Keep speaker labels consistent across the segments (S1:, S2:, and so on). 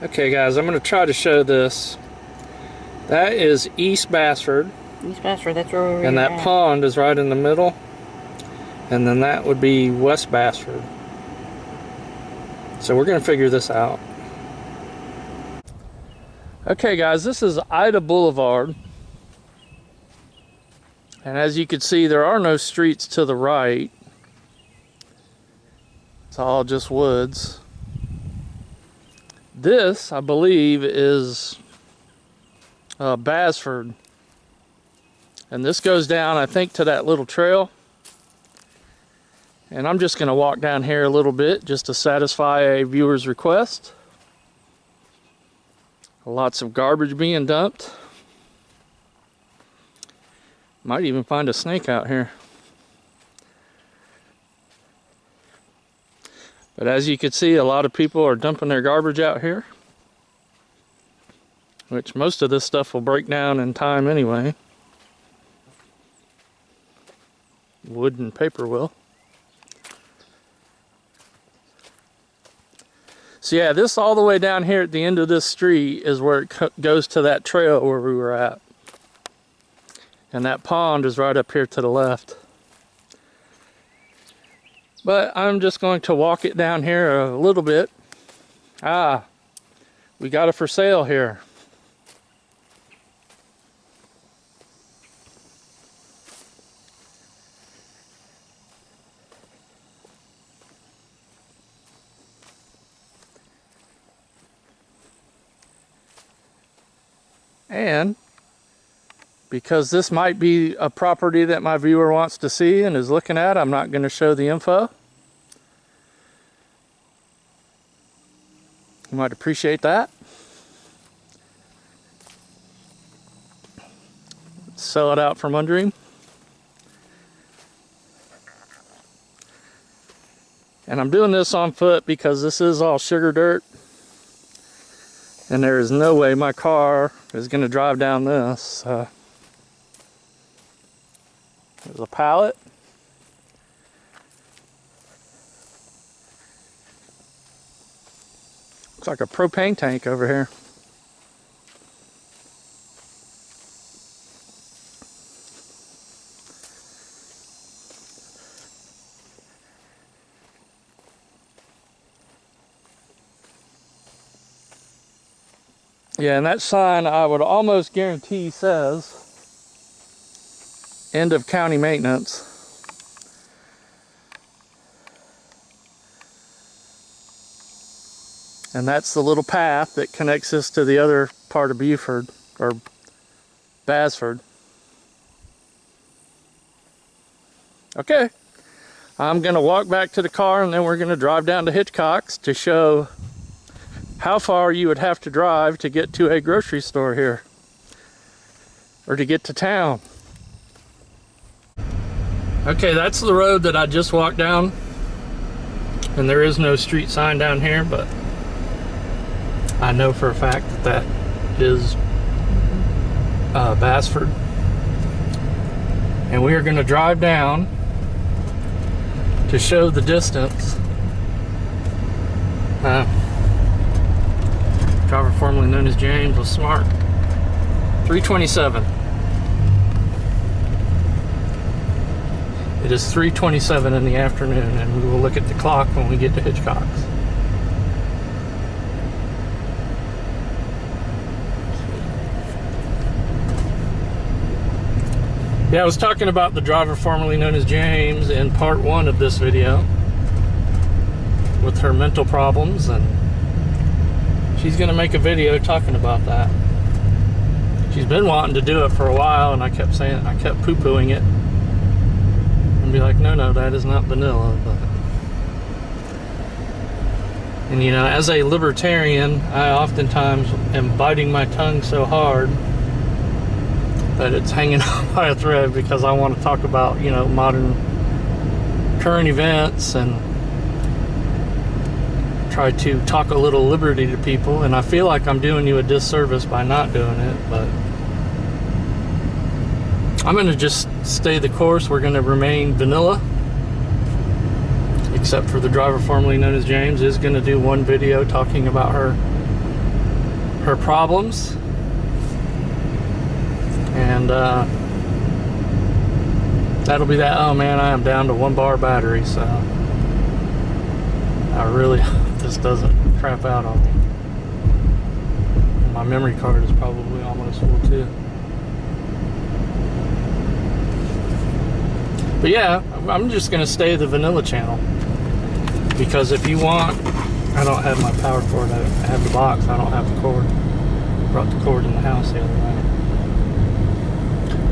S1: Okay guys, I'm going to try to show this. That is East Basford.
S2: East Basford, that's where we're at.
S1: And that pond is right in the middle. And then that would be West Basford. So we're going to figure this out. Okay guys, this is Ida Boulevard. And as you can see, there are no streets to the right. It's all just woods. This, I believe, is Basford. And this goes down, I think, to that little trail. And I'm just going to walk down here a little bit just to satisfy a viewer's request. Lots of garbage being dumped. Might even find a snake out here. But as you can see, a lot of people are dumping their garbage out here, which most of this stuff will break down in time anyway. Wood and paper will. So yeah, this all the way down here at the end of this street is where it goes to that trail where we were at. And that pond is right up here to the left. But I'm just going to walk it down here a little bit. Ah, we got it for sale here. And because this might be a property that my viewer wants to see and is looking at, I'm not going to show the info. You might appreciate that. Sell it out from under him. And I'm doing this on foot because this is all sugar dirt. And there is no way my car is going to drive down this. There's a pallet. Looks like a propane tank over here. Yeah, and that sign I would almost guarantee says end of county maintenance. And that's the little path that connects us to the other part of Beaufort, or Basford. Okay, I'm gonna walk back to the car and then we're gonna drive down to Hitchcock's to show how far you would have to drive to get to a grocery store here, or to get to town. Okay, that's the road that I just walked down, and there is no street sign down here, but I know for a fact that that is Basford. And we are going to drive down to show the distance. Driver formerly known as James was smart. 327. It is 3:27 in the afternoon, and we will look at the clock when we get to Hitchcock's. Yeah, I was talking about the driver formerly known as James in part 1 of this video with her mental problems, and she's gonna make a video talking about that. She's been wanting to do it for a while, and I kept poo-pooing it and be like, no, that is not vanilla. And you know, as a libertarian, I oftentimes am biting my tongue so hard that it's hanging on by a thread, because I want to talk about, you know, modern current events and try to talk a little liberty to people. And I feel like I'm doing you a disservice by not doing it, but I'm going to just stay the course. We're going to remain vanilla, except for the driver formerly known as James is going to do one video talking about her her problems, and that'll be that. Oh man, I am down to 1 bar battery, so I really hope this doesn't crap out on me. My memory card is probably almost full too. But yeah, I'm just gonna stay the vanilla channel, because if you want, I don't have my power cord. I have the box. I don't have the cord. Brought the cord in the house the other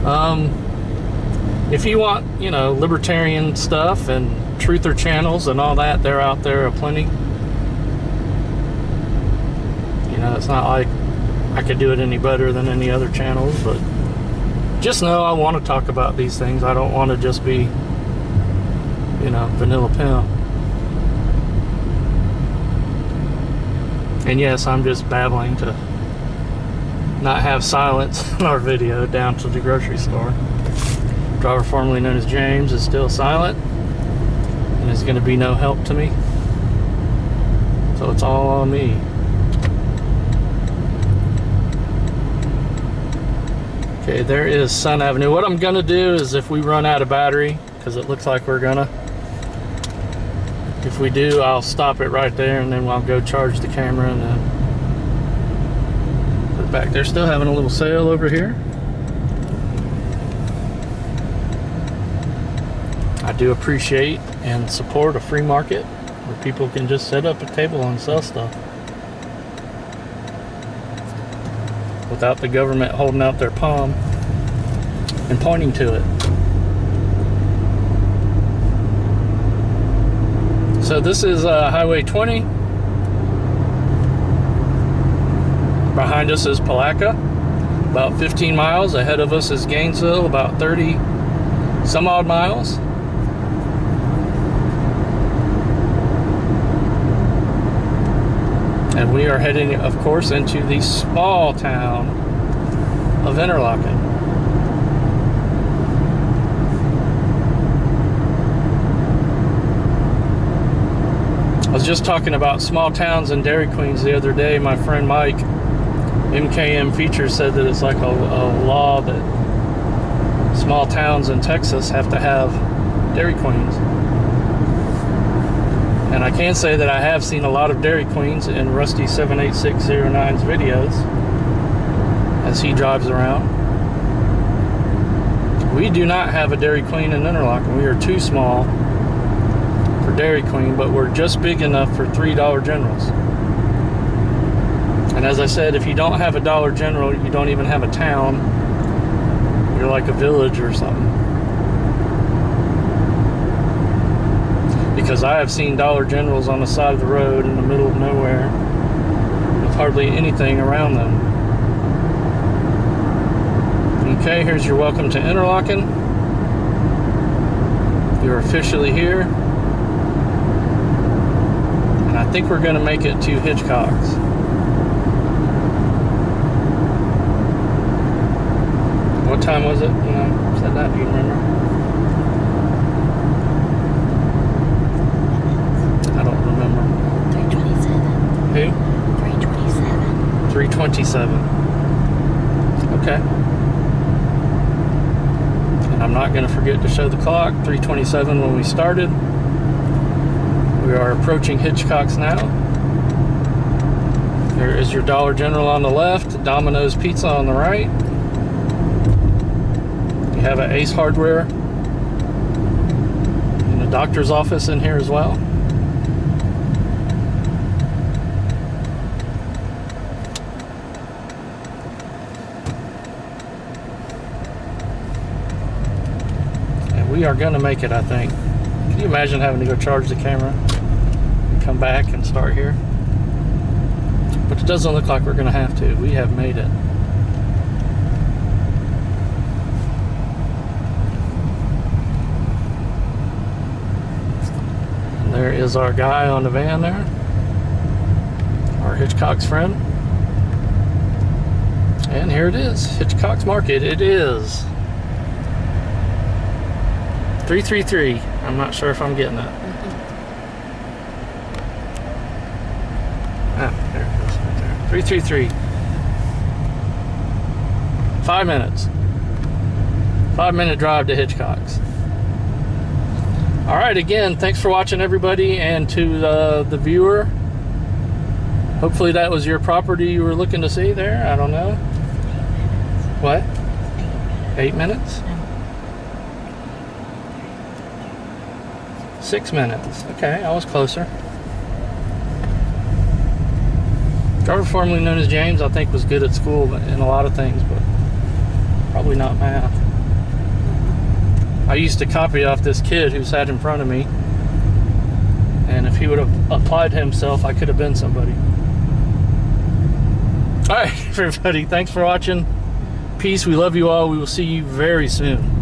S1: night. If you want, you know, libertarian stuff and truther channels and all that, they're out there aplenty. You know, it's not like I could do it any better than any other channels, but just know I want to talk about these things. I don't want to just be, you know, vanilla pimp. And yes, I'm just babbling to not have silence in our video down to the grocery store. Driver formerly known as James is still silent and is going to be no help to me. So it's all on me. Okay, there is Sun Avenue. What I'm gonna do is, if we run out of battery, because it looks like we're gonna, if we do, I'll stop it right there and then I'll go charge the camera and then put it back. They're still having a little sale over here. I do appreciate and support a free market where people can just set up a table and sell stuff without the government holding out their palm and pointing to it. So this is Highway 20. Behind us is Palatka, about 15 miles. Ahead of us is Gainesville, about 30 some odd miles. And we are heading, of course, into the small town of Interlaken. I was just talking about small towns and Dairy Queens the other day. My friend Mike, MKM Features, said that it's like a law that small towns in Texas have to have Dairy Queens. And I can say that I have seen a lot of Dairy Queens in Rusty 78609's videos as he drives around. We do not have a Dairy Queen in Interlaken. We are too small for Dairy Queen, but we're just big enough for $3 Generals. And as I said, if you don't have a Dollar General, you don't even have a town. You're like a village or something. Because I have seen Dollar Generals on the side of the road in the middle of nowhere with hardly anything around them. Okay, here's your welcome to Interlaken. You're officially here. And I think we're going to make it to Hitchcock's. What time was it when I said that? Do you remember? I don't remember.
S2: 3:27.
S1: Who?
S2: 3:27.
S1: 3:27. Okay. And I'm not going to forget to show the clock. 3:27 when we started. We are approaching Hitchcock's now. There is your Dollar General on the left, Domino's Pizza on the right. You have an Ace Hardware and a doctor's office in here as well. And we are going to make it, I think. Can you imagine having to go charge the camera and come back and start here? But it doesn't look like we're going to have to. We have made it. And there is our guy on the van there. Our Hitchcock's friend. And here it is. Hitchcock's Market. It is 333. I'm not sure if I'm getting that. Ah, there it is, right there. 333 5 minutes. 5-minute drive to Hitchcock's. All right, again, thanks for watching, everybody, and to the viewer. Hopefully that was your property you were looking to see there. I don't know. What? 8 minutes? 6 minutes. Okay, I was closer. Driver formerly known as James, I think, was good at school in a lot of things, but probably not math. I used to copy off this kid who sat in front of me, and if he would have applied himself, I could have been somebody. All right, everybody, thanks for watching. Peace. We love you all. We will see you very soon.